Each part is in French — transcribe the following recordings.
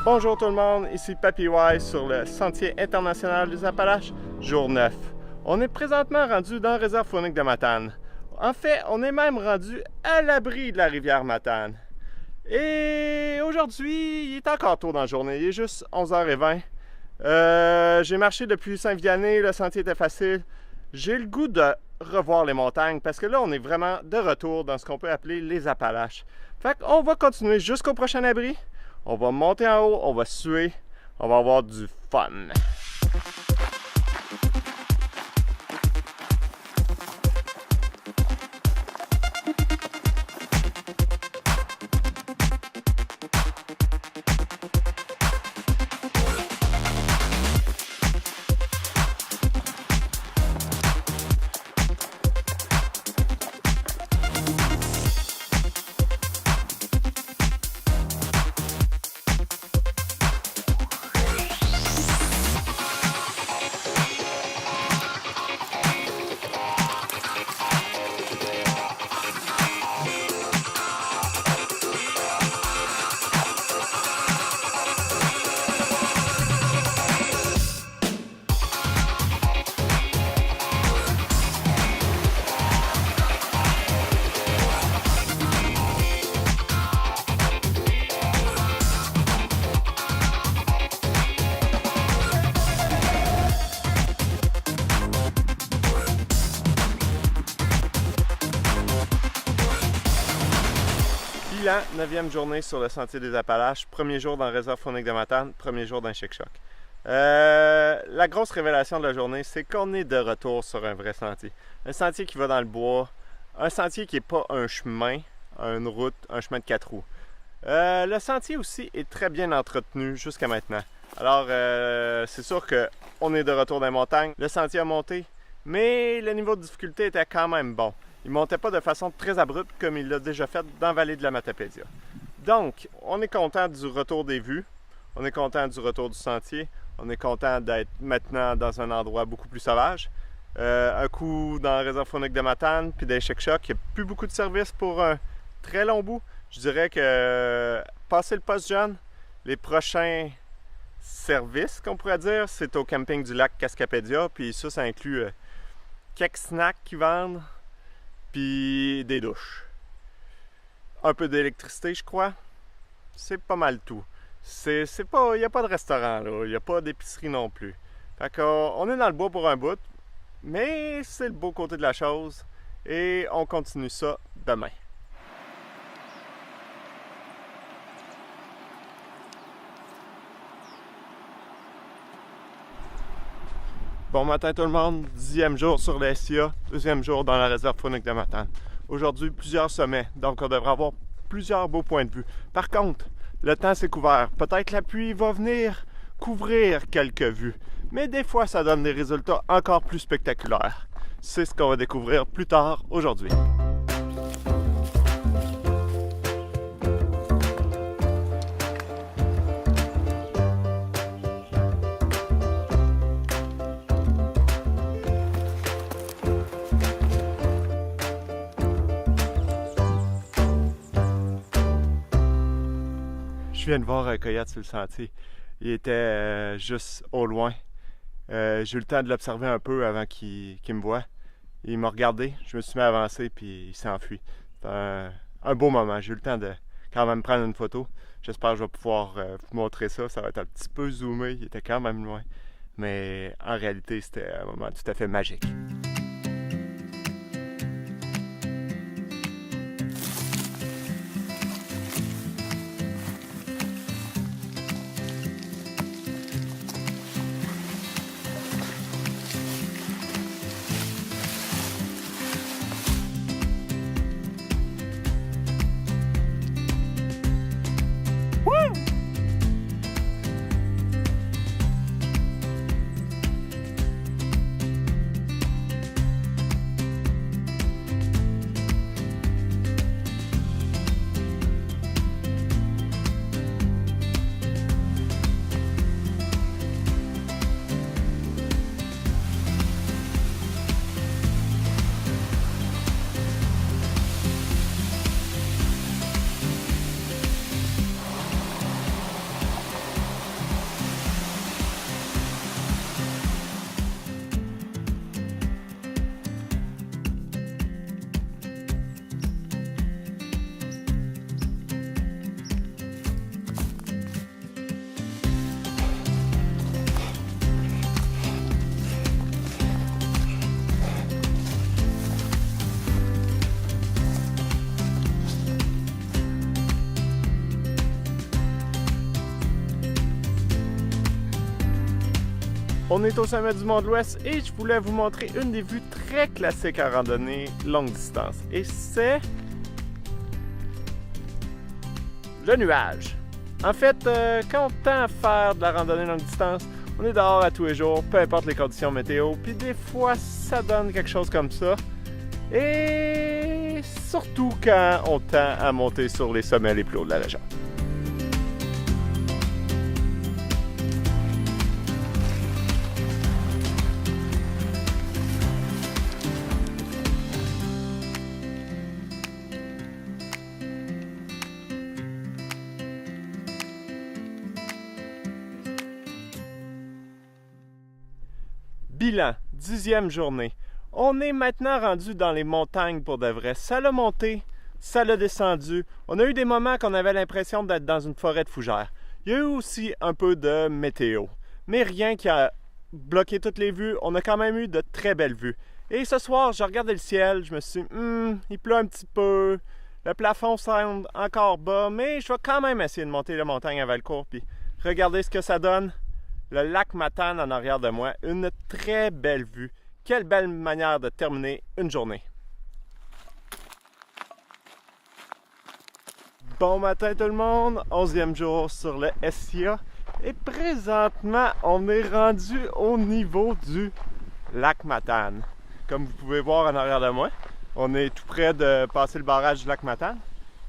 Bonjour tout le monde, ici Papy Wise sur le Sentier international des Appalaches, jour 9. On est présentement rendu dans la réserve faunique de Matane. En fait, on est même rendu à l'abri de la rivière Matane. Et aujourd'hui, il est encore tôt dans la journée, il est juste 11h20. J'ai marché depuis Saint-Vianney, le sentier était facile. J'ai le goût de revoir les montagnes parce que là, on est vraiment de retour dans ce qu'on peut appeler les Appalaches. Fait qu'on va continuer jusqu'au prochain abri. On va monter en haut, on va suer, on va avoir du fun. Bilan, 9e journée sur le Sentier des Appalaches, premier jour dans la réserve faunique de Matane, premier jour d'un Chic-Choc. La grosse révélation de la journée, c'est qu'on est de retour sur un vrai sentier. Un sentier qui va dans le bois, un sentier qui n'est pas un chemin, une route, un chemin de 4 roues. Le sentier aussi est très bien entretenu jusqu'à maintenant. Alors, c'est sûr qu'on est de retour dans les montagnes, le sentier a monté, mais le niveau de difficulté était quand même bon. Il ne montait pas de façon très abrupte comme il l'a déjà fait dans la vallée de la Matapédia. Donc, on est content du retour des vues, on est content du retour du sentier, on est content d'être maintenant dans un endroit beaucoup plus sauvage. Un coup dans la réserve faunique de Matane, puis des Chic-Chocs, il n'y a plus beaucoup de services pour un très long bout. Je dirais que, passer le poste jeune, les prochains services, qu'on pourrait dire, c'est au camping du lac Cascapédia, puis ça inclut quelques snacks qu'ils vendent, puis des douches. Un peu d'électricité, je crois. C'est pas mal tout. Il n'y a pas de restaurant, là. Il n'y a pas d'épicerie non plus. Fait qu'on est dans le bois pour un bout, mais c'est le beau côté de la chose. Et on continue ça demain. Bon matin tout le monde, 10e jour sur la SIA, 2e jour dans la réserve faunique de Matane. Aujourd'hui, plusieurs sommets, donc on devrait avoir plusieurs beaux points de vue. Par contre, le temps s'est couvert. Peut-être la pluie va venir couvrir quelques vues, mais des fois ça donne des résultats encore plus spectaculaires. C'est ce qu'on va découvrir plus tard aujourd'hui. Je viens de voir un coyote sur le sentier. Il était juste au loin. J'ai eu le temps de l'observer un peu avant qu'il me voie. Il m'a regardé, je me suis mis à avancer puis il s'est enfui. C'était un beau moment. J'ai eu le temps de quand même prendre une photo. J'espère que je vais pouvoir vous montrer ça. Ça va être un petit peu zoomé, il était quand même loin. Mais en réalité, c'était un moment tout à fait magique. On est au sommet du Mont de l'Ouest et je voulais vous montrer une des vues très classiques en randonnée longue distance. Et c'est le nuage. En fait, quand on tend à faire de la randonnée longue distance, on est dehors à tous les jours, peu importe les conditions météo, puis des fois ça donne quelque chose comme ça. Et surtout quand on tend à monter sur les sommets les plus hauts de la région. Bilan, 10e journée. On est maintenant rendu dans les montagnes pour de vrai. Ça l'a monté, ça l'a descendu. On a eu des moments qu'on avait l'impression d'être dans une forêt de fougères. Il y a eu aussi un peu de météo, mais rien qui a bloqué toutes les vues. On a quand même eu de très belles vues. Et ce soir, je regardais le ciel, je me suis dit, il pleut un petit peu, le plafond semble encore bas, mais je vais quand même essayer de monter la montagne à Valcourt, puis regardez ce que ça donne. Le lac Matane en arrière de moi, une très belle vue. Quelle belle manière de terminer une journée. Bon matin tout le monde, 11e jour sur le SIA. Et présentement, on est rendu au niveau du lac Matane. Comme vous pouvez voir en arrière de moi, on est tout près de passer le barrage du lac Matane.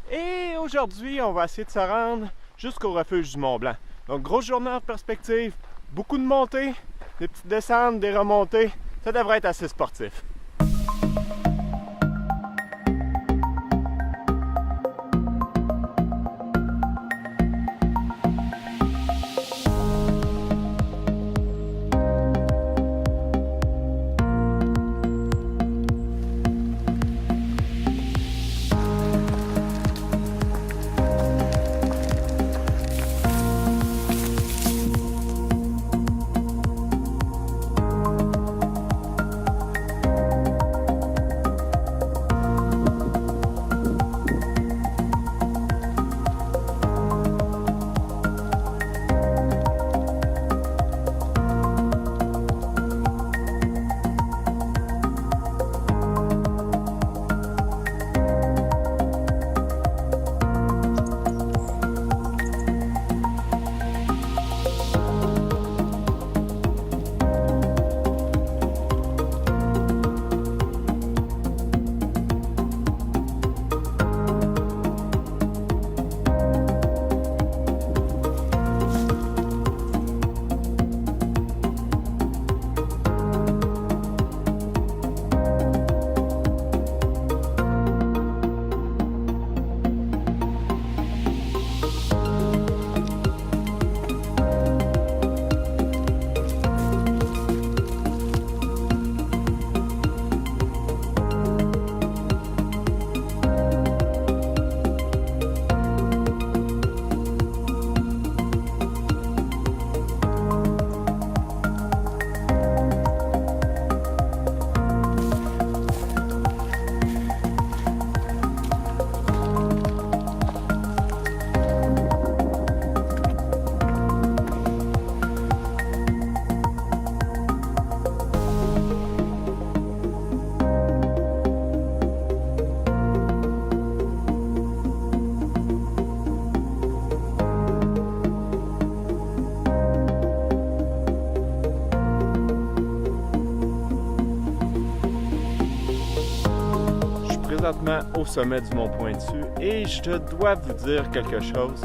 Et aujourd'hui, on va essayer de se rendre jusqu'au refuge du Mont-Blanc. Donc, grosse journée en perspective, beaucoup de montées, des petites descentes, des remontées. Ça devrait être assez sportif. Présentement au sommet du Mont Pointu et je dois vous dire quelque chose.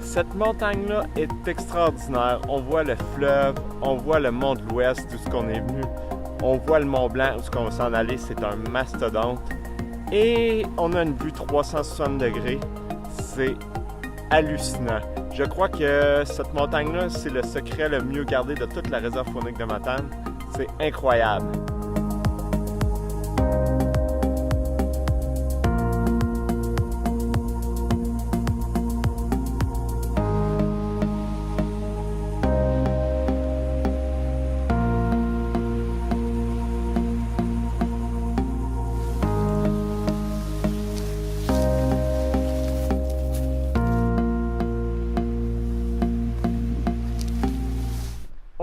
Cette montagne-là est extraordinaire. On voit le fleuve, on voit le Mont de l'Ouest d'où on est venu, on voit le Mont Blanc où on va s'en aller, c'est un mastodonte. Et on a une vue 360 degrés. C'est hallucinant. Je crois que cette montagne-là, c'est le secret le mieux gardé de toute la réserve faunique de Matane. C'est incroyable.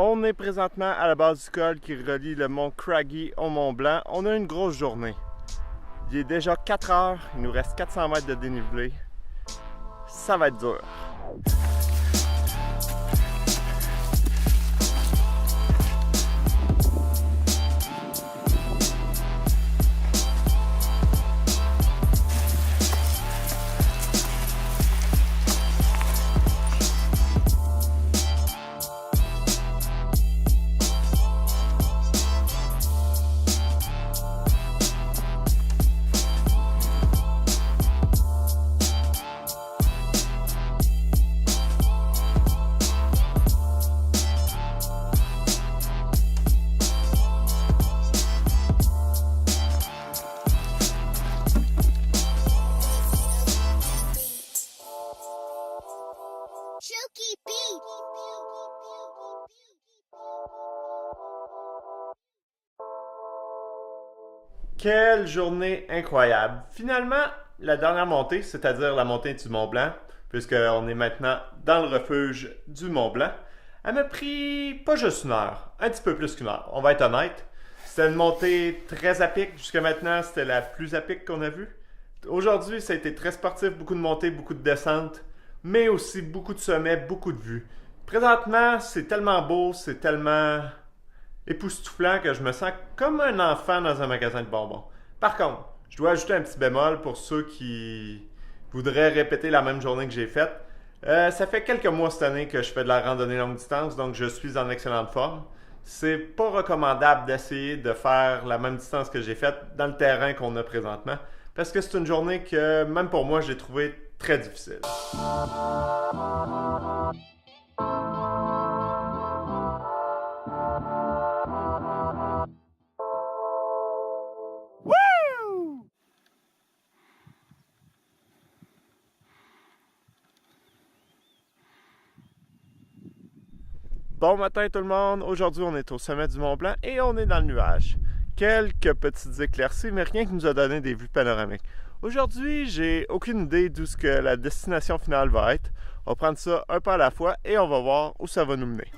On On est présentement à la base du col qui relie le mont Craggy au Mont Blanc. On a une grosse journée. Il est déjà 4 heures, il nous reste 400 mètres de dénivelé. Ça va être dur. Quelle journée incroyable! Finalement, la dernière montée, c'est-à-dire la montée du Mont Blanc, puisqu'on est maintenant dans le refuge du Mont Blanc, elle m'a pris pas juste une heure, un petit peu plus qu'une heure, on va être honnête. C'était une montée très à pic, jusqu'à maintenant c'était la plus à pic qu'on a vue. Aujourd'hui, ça a été très sportif, beaucoup de montées, beaucoup de descentes, mais aussi beaucoup de sommets, beaucoup de vues. Présentement, c'est tellement beau, c'est tellement époustouflant que je me sens comme un enfant dans un magasin de bonbons. Par contre, je dois ajouter un petit bémol pour ceux qui voudraient répéter la même journée que j'ai faite. Ça fait quelques mois cette année que je fais de la randonnée longue distance, donc je suis en excellente forme. C'est pas recommandable d'essayer de faire la même distance que j'ai faite dans le terrain qu'on a présentement, parce que c'est une journée que, même pour moi, j'ai trouvé très difficile. Bon matin tout le monde, aujourd'hui on est au sommet du Mont Blanc et on est dans le nuage. Quelques petites éclaircies, mais rien qui nous a donné des vues panoramiques. Aujourd'hui, j'ai aucune idée d'où ce que la destination finale va être. On va prendre ça un pas à la fois et on va voir où ça va nous mener.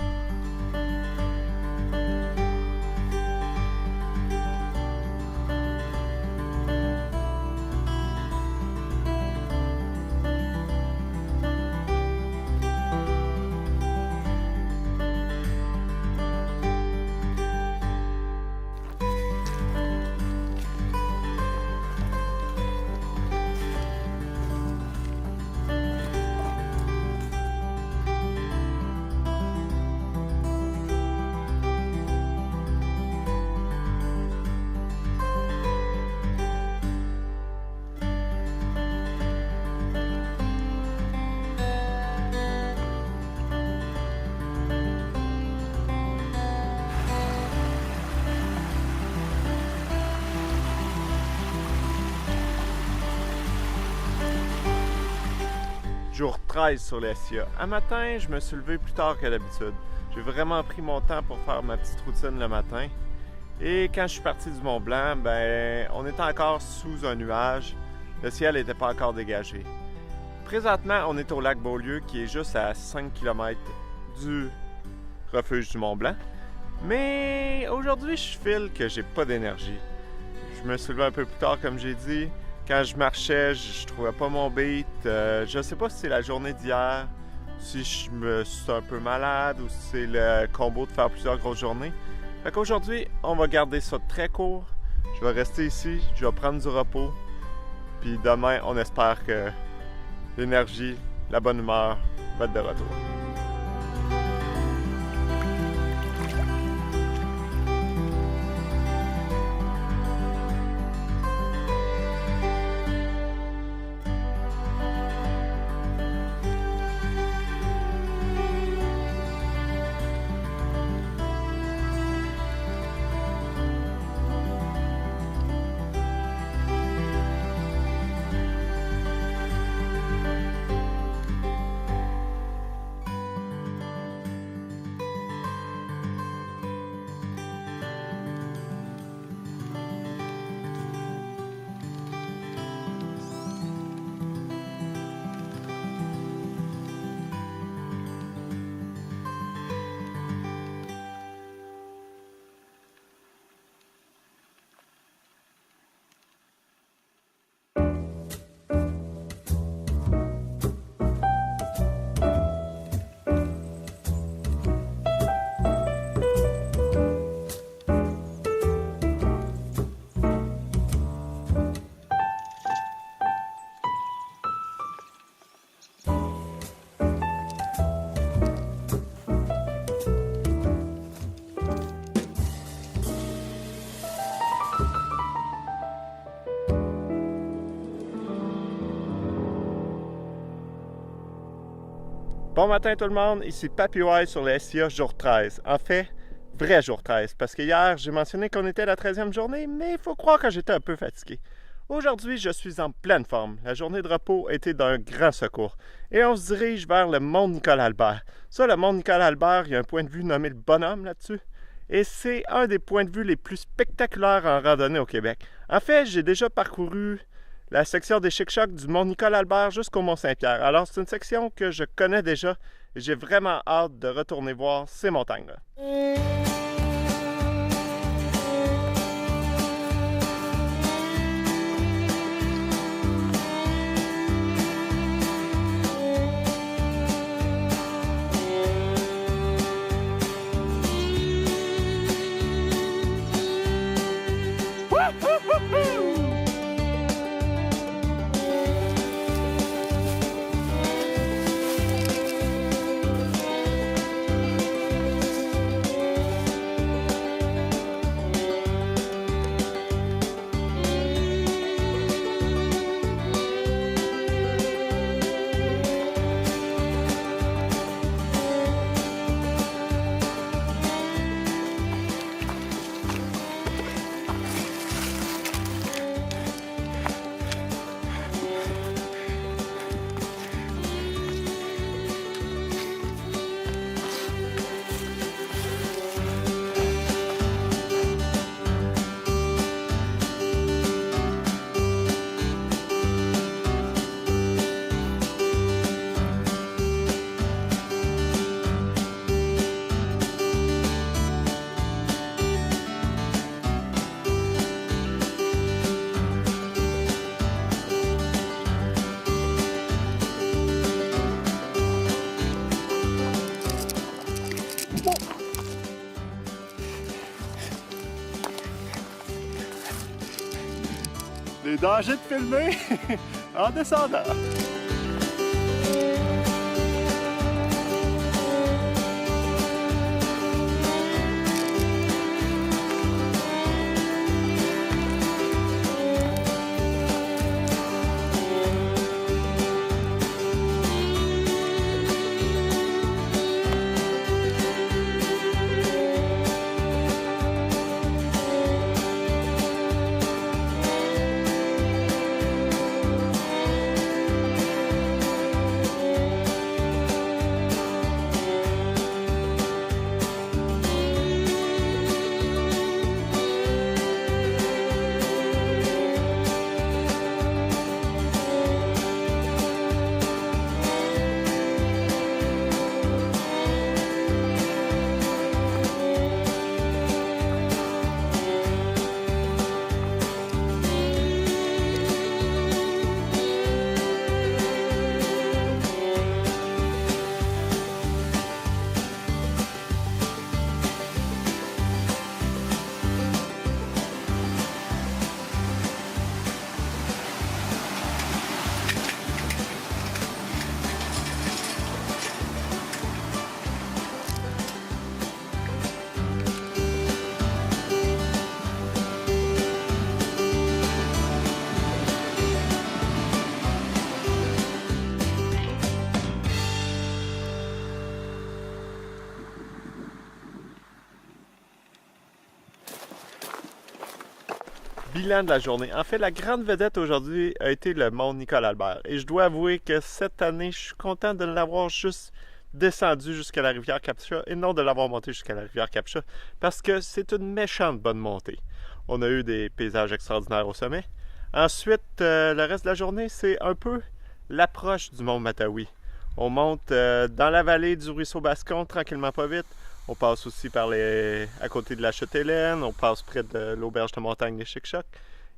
Jour 13 sur les SIA. Un matin, je me suis levé plus tard que d'habitude. J'ai vraiment pris mon temps pour faire ma petite routine le matin. Et quand je suis parti du Mont Blanc, on était encore sous un nuage. Le ciel n'était pas encore dégagé. Présentement, on est au lac Beaulieu, qui est juste à 5 km du refuge du Mont Blanc. Mais aujourd'hui, je file que j'ai pas d'énergie. Je me suis levé un peu plus tard, comme j'ai dit. Quand je marchais, je trouvais pas mon beat. Je sais pas si c'est la journée d'hier, si je me suis un peu malade ou si c'est le combo de faire plusieurs grosses journées. Fait qu'aujourd'hui, on va garder ça très court. Je vais rester ici, je vais prendre du repos. Puis demain, on espère que l'énergie, la bonne humeur va être de retour. Bon matin tout le monde, ici Papy White sur le SIA jour 13. En fait, vrai jour 13, parce que hier j'ai mentionné qu'on était à la 13e journée, mais il faut croire que j'étais un peu fatigué. Aujourd'hui, je suis en pleine forme. La journée de repos a été d'un grand secours. Et on se dirige vers le mont Nicolas-Albert. Ça, le mont Nicolas-Albert, il y a un point de vue nommé le Bonhomme là-dessus. Et c'est un des points de vue les plus spectaculaires en randonnée au Québec. En fait, j'ai déjà parcouru la section des Chic-Chocs du mont Nicolas-Albert jusqu'au mont Saint-Pierre. Alors, c'est une section que je connais déjà et j'ai vraiment hâte de retourner voir ces montagnes-là. Les dangers de filmer en descendant. Bilan de la journée. En fait, la grande vedette aujourd'hui a été le mont Nicolas-Albert. Et je dois avouer que cette année, je suis content de l'avoir juste descendu jusqu'à la rivière Captcha et non de l'avoir monté jusqu'à la rivière Captcha parce que c'est une méchante bonne montée. On a eu des paysages extraordinaires au sommet. Ensuite, le reste de la journée, c'est un peu l'approche du mont Matawi. On monte dans la vallée du ruisseau Bascon, tranquillement pas vite. On passe aussi à côté de la Chute-Hélène, on passe près de l'auberge de montagne des Chic-Chocs.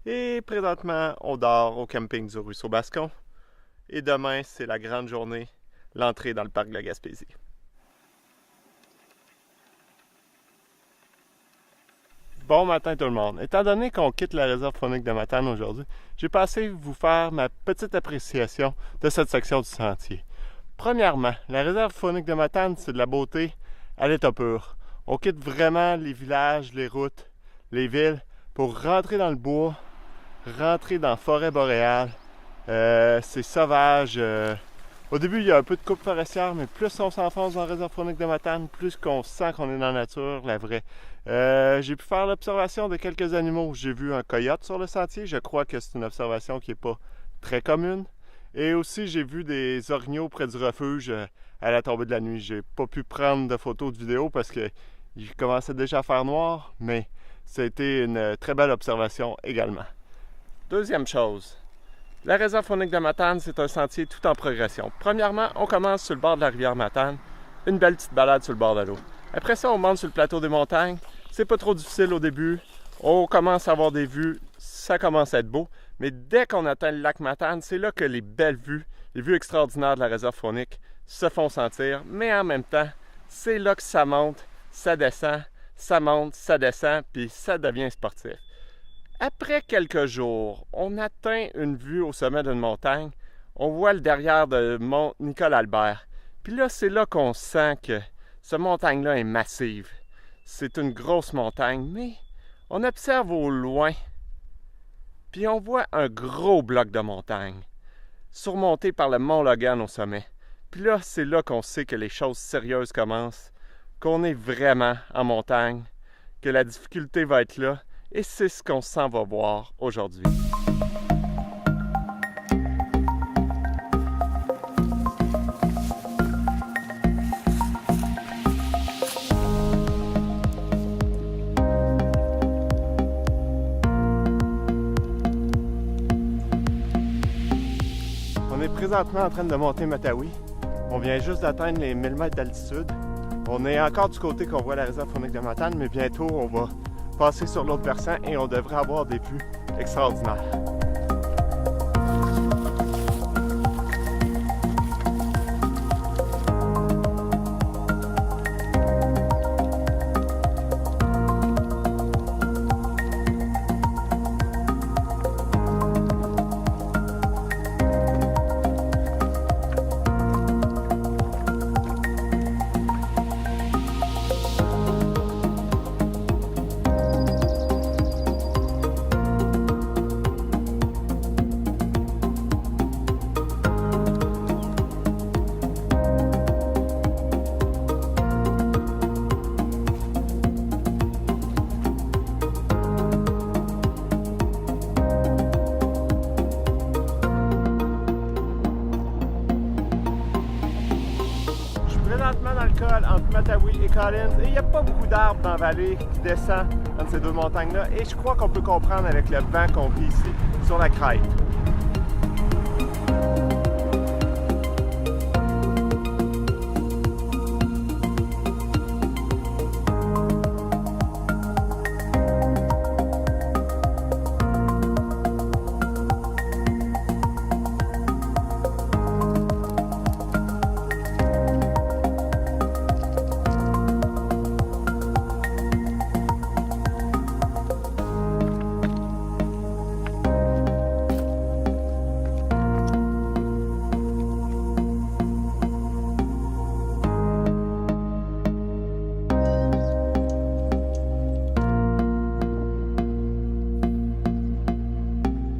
Et présentement, on dort au camping du ruisseau Bascon. Et demain, c'est la grande journée, l'entrée dans le parc de la Gaspésie. Bon matin tout le monde. Étant donné qu'on quitte la réserve faunique de Matane aujourd'hui, j'ai passé vous faire ma petite appréciation de cette section du sentier. Premièrement, la réserve faunique de Matane, c'est de la beauté à l'état pur. On quitte vraiment les villages, les routes, les villes pour rentrer dans le bois, rentrer dans la forêt boréale. C'est sauvage. Au début, il y a un peu de coupe forestière, mais plus on s'enfonce dans la réserve faunique de Matane, plus qu'on sent qu'on est dans la nature, la vraie. J'ai pu faire l'observation de quelques animaux. J'ai vu un coyote sur le sentier. Je crois que c'est une observation qui n'est pas très commune. Et aussi, j'ai vu des orignaux près du refuge à la tombée de la nuit. J'ai pas pu prendre de photos, de vidéos parce qu'il commençait déjà à faire noir, mais ça a été une très belle observation également. Deuxième chose, la réserve faunique de Matane, c'est un sentier tout en progression. Premièrement, on commence sur le bord de la rivière Matane, une belle petite balade sur le bord de l'eau. Après ça, on monte sur le plateau des montagnes. C'est pas trop difficile au début. On commence à avoir des vues, ça commence à être beau. Mais dès qu'on atteint le lac Matane, c'est là que les belles vues, les vues extraordinaires de la réserve faunique se font sentir. Mais en même temps, c'est là que ça monte, ça descend, ça monte, ça descend, puis ça devient sportif. Après quelques jours, on atteint une vue au sommet d'une montagne. On voit le derrière de mont Nicole-Albert. Puis là, c'est là qu'on sent que cette montagne-là est massive. C'est une grosse montagne, mais on observe au loin. Puis on voit un gros bloc de montagne, surmonté par le mont Logan au sommet. Puis là, c'est là qu'on sait que les choses sérieuses commencent, qu'on est vraiment en montagne, que la difficulté va être là. Et c'est ce qu'on s'en va voir aujourd'hui. On est présentement en train de monter Matawi. On vient juste d'atteindre les 1000 mètres d'altitude. On est encore du côté qu'on voit la réserve faunique de Matane, mais bientôt on va passer sur l'autre versant et on devrait avoir des vues extraordinaires. Présentement dans le col entre Matawi et Collins, et il n'y a pas beaucoup d'arbres dans la vallée qui descend entre ces deux montagnes-là, et je crois qu'on peut comprendre avec le vent qu'on vit ici, sur la crête.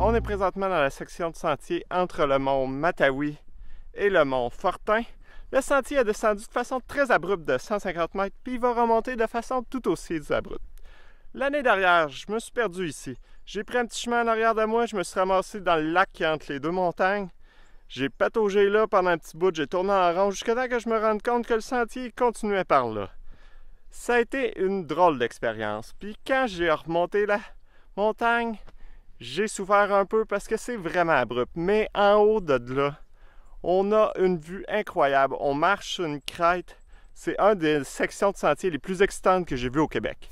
On est présentement dans la section de sentier entre le mont Matawi et le mont Fortin. Le sentier a descendu de façon très abrupte de 150 mètres, puis il va remonter de façon tout aussi abrupte. L'année dernière, je me suis perdu ici. J'ai pris un petit chemin en arrière de moi, je me suis ramassé dans le lac qui est entre les deux montagnes. J'ai pataugé là pendant un petit bout, j'ai tourné en rond jusqu'à temps que je me rende compte que le sentier continuait par là. Ça a été une drôle d'expérience. Puis quand j'ai remonté la montagne, j'ai souffert un peu parce que c'est vraiment abrupt. Mais en haut de là, on a une vue incroyable. On marche sur une crête. C'est une des sections de sentier les plus excitantes que j'ai vues au Québec.